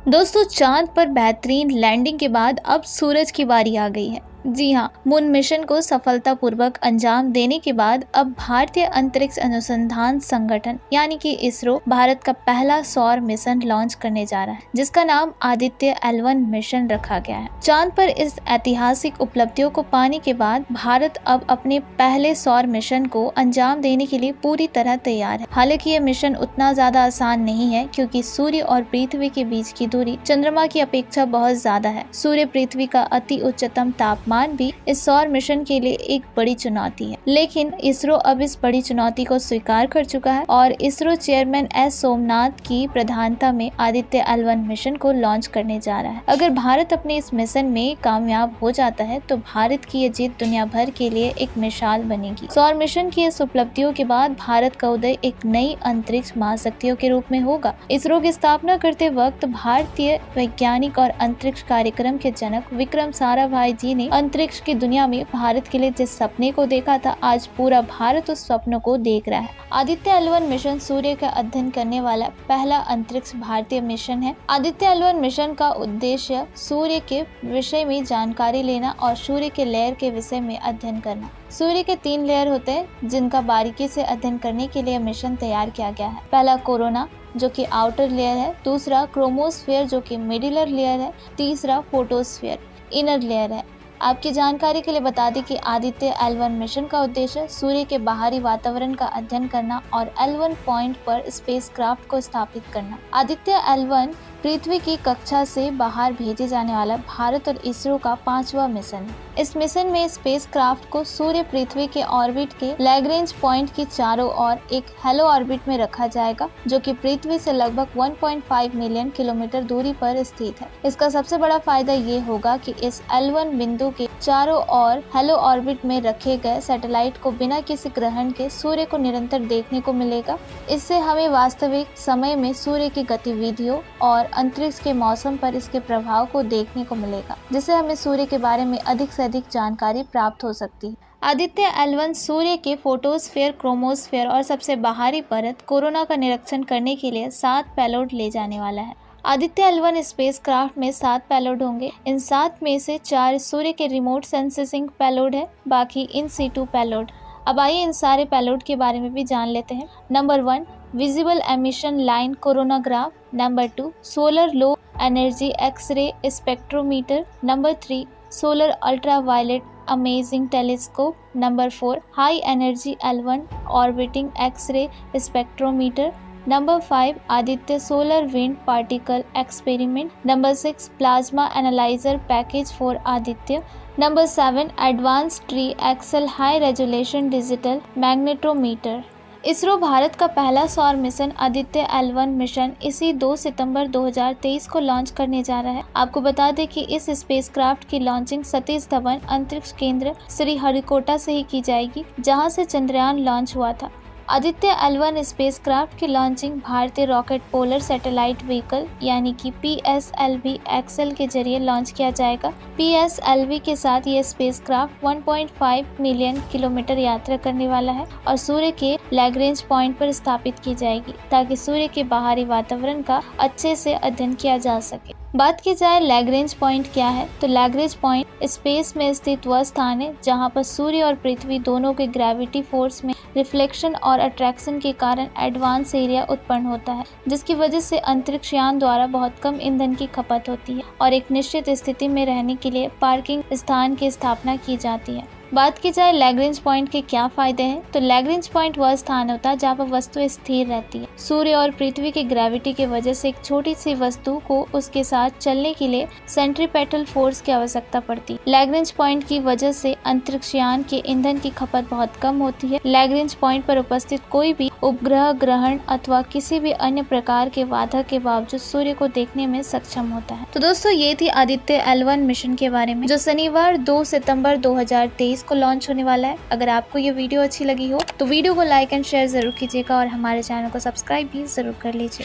दोस्तों, चांद पर बेहतरीन लैंडिंग के बाद अब सूरज की बारी आ गई है। जी हाँ, मून मिशन को सफलतापूर्वक अंजाम देने के बाद अब भारतीय अंतरिक्ष अनुसंधान संगठन यानी कि इसरो भारत का पहला सौर मिशन लॉन्च करने जा रहा है, जिसका नाम आदित्य L1 मिशन रखा गया है। चांद पर इस ऐतिहासिक उपलब्धियों को पाने के बाद भारत अब अपने पहले सौर मिशन को अंजाम देने के लिए पूरी तरह तैयार है। हालांकि ये मिशन उतना ज्यादा आसान नहीं है, क्योंकि सूर्य और पृथ्वी के बीच की दूरी चंद्रमा की अपेक्षा बहुत ज्यादा है। सूर्य पृथ्वी का अति उच्चतम तापमान भी इस सौर मिशन के लिए एक बड़ी चुनौती है, लेकिन इसरो अब इस बड़ी चुनौती को स्वीकार कर चुका है और इसरो चेयरमैन एस सोमनाथ की प्रधानता में आदित्य L1 मिशन को लॉन्च करने जा रहा है। अगर भारत अपने इस मिशन में कामयाब हो जाता है तो भारत की ये जीत दुनिया भर के लिए एक मिसाल बनेगी। सौर मिशन की इस उपलब्धियों के बाद भारत का उदय एक नई अंतरिक्ष महाशक्तियों के रूप में होगा। इसरो की स्थापना करते वक्त भारतीय वैज्ञानिक और अंतरिक्ष कार्यक्रम के जनक विक्रम साराभाई जी ने अंतरिक्ष की दुनिया में भारत के लिए जिस सपने को देखा था, आज पूरा भारत उस सपनों को देख रहा है। आदित्य L1 मिशन सूर्य का अध्ययन करने वाला पहला अंतरिक्ष भारतीय मिशन है। आदित्य L1 मिशन का उद्देश्य सूर्य के विषय में जानकारी लेना और सूर्य के लेयर के विषय में अध्ययन करना। सूर्य के 3 लेयर होते हैं, जिनका बारीकी से अध्ययन करने के लिए मिशन तैयार किया गया है। पहला कोरोना, जो कि आउटर लेयर है। दूसरा क्रोमोस्फेयर, जो कि मिडिलर लेयर है। तीसरा फोटोस्फेयर, इनर लेयर है। आपकी जानकारी के लिए बता दें कि आदित्य L1 मिशन का उद्देश्य सूर्य के बाहरी वातावरण का अध्ययन करना और L1 पॉइंट पर स्पेसक्राफ्ट को स्थापित करना। आदित्य L1 पृथ्वी की कक्षा से बाहर भेजे जाने वाला भारत और इसरो का 5वां मिशन है। इस मिशन में स्पेसक्राफ्ट को सूर्य पृथ्वी के ऑर्बिट के लैग्रेंज पॉइंट की चारों ओर एक हेलो ऑर्बिट में रखा जाएगा, जो कि पृथ्वी से लगभग 1.5 मिलियन किलोमीटर दूरी पर स्थित है। इसका सबसे बड़ा फायदा ये होगा कि इस L1 बिंदु के चारों ओर हेलो ऑर्बिट में रखे गए सैटेलाइट को बिना किसी ग्रहण के सूर्य को निरंतर देखने को मिलेगा। इससे हमें वास्तविक समय में सूर्य की गतिविधियों और अंतरिक्ष के मौसम पर इसके प्रभाव को देखने को मिलेगा, जिससे हमें सूर्य के बारे में अधिक से अधिक जानकारी प्राप्त हो सकती है। आदित्य L1 सूर्य के फोटोस्फेयर, क्रोमोस्फेयर और सबसे बाहरी परत कोरोना का निरीक्षण करने के लिए 7 पेलोड ले जाने वाला है। आदित्य L1 स्पेसक्राफ्ट में 7 पेलोड होंगे। इन 7 में से 4 सूर्य के रिमोट सेंसिंग पेलोड है, बाकी इन सीटू पेलोड। अब आइए इन सारे पेलोड के बारे में भी जान लेते हैं। Number 1, visible emission line coronagraph. Number 2, solar low energy X ray spectrometer. Number 3, solar ultraviolet amazing telescope. Number 4, high energy L1 orbiting X ray spectrometer. Number 5, Aditya solar wind particle experiment. Number 6, plasma analyser package for Aditya. Number 7, advance tri axial high resolution digital magnetometer. ISRO Bharat का पहला सौर mission Aditya L1 mission इसी 2 सितंबर 2023 को launch करने जा रहा है। आपको बता दें कि इस स्पेसक्राफ्ट की लॉन्चिंग सतीश धवन अंतरिक्ष केंद्र श्रीहरिकोटा से ही की जाएगी, जहां से चंद्रयान लॉन्च हुआ था। आदित्य L1 स्पेसक्राफ्ट की लॉन्चिंग भारतीय रॉकेट पोलर सैटेलाइट व्हीकल यानी कि PSLV एक्सेल के जरिए लॉन्च किया जाएगा। PSLV के साथ ये स्पेसक्राफ्ट 1.5 मिलियन किलोमीटर यात्रा करने वाला है और सूर्य के लैग्रेंज पॉइंट पर स्थापित की जाएगी, ताकि सूर्य के बाहरी वातावरण का अच्छे से अध्ययन किया जा सके। बात की जाए लैग्रेंज पॉइंट क्या है, तो लैग्रेंज पॉइंट स्पेस में स्थित वह स्थान है जहां पर सूर्य और पृथ्वी दोनों के ग्रेविटी फोर्स में रिफ्लेक्शन और अट्रैक्शन के कारण एडवांस एरिया उत्पन्न होता है, जिसकी वजह से अंतरिक्ष यान द्वारा बहुत कम ईंधन की खपत होती है और एक निश्चित स्थिति में रहने के लिए पार्किंग स्थान की स्थापना की जाती है। बात की जाए लैग्रेंज पॉइंट के क्या फायदे हैं, तो लैग्रेंज पॉइंट वह स्थान होता है जहाँ पर वस्तु स्थिर रहती है। सूर्य और पृथ्वी की ग्रेविटी की वजह से एक छोटी सी वस्तु को उसके साथ चलने के लिए सेंट्रीपेटल फोर्स की आवश्यकता पड़ती है। लैग्रेंज पॉइंट की वजह से अंतरिक्ष यान के ईंधन की खपत बहुत कम होती है। लैग्रेंज पॉइंट पर उपस्थित कोई भी उपग्रह ग्रहण अथवा किसी भी अन्य प्रकार के बाधा के बावजूद सूर्य को देखने में सक्षम होता है। तो दोस्तों, ये थी आदित्य L1 मिशन के बारे में, जो शनिवार 2 सितंबर 2023 को लॉन्च होने वाला है। अगर आपको ये वीडियो अच्छी लगी हो तो वीडियो को लाइक एंड शेयर जरूर कीजिएगा और हमारे चैनल को सब्सक्राइब भी जरूर कर लीजिए।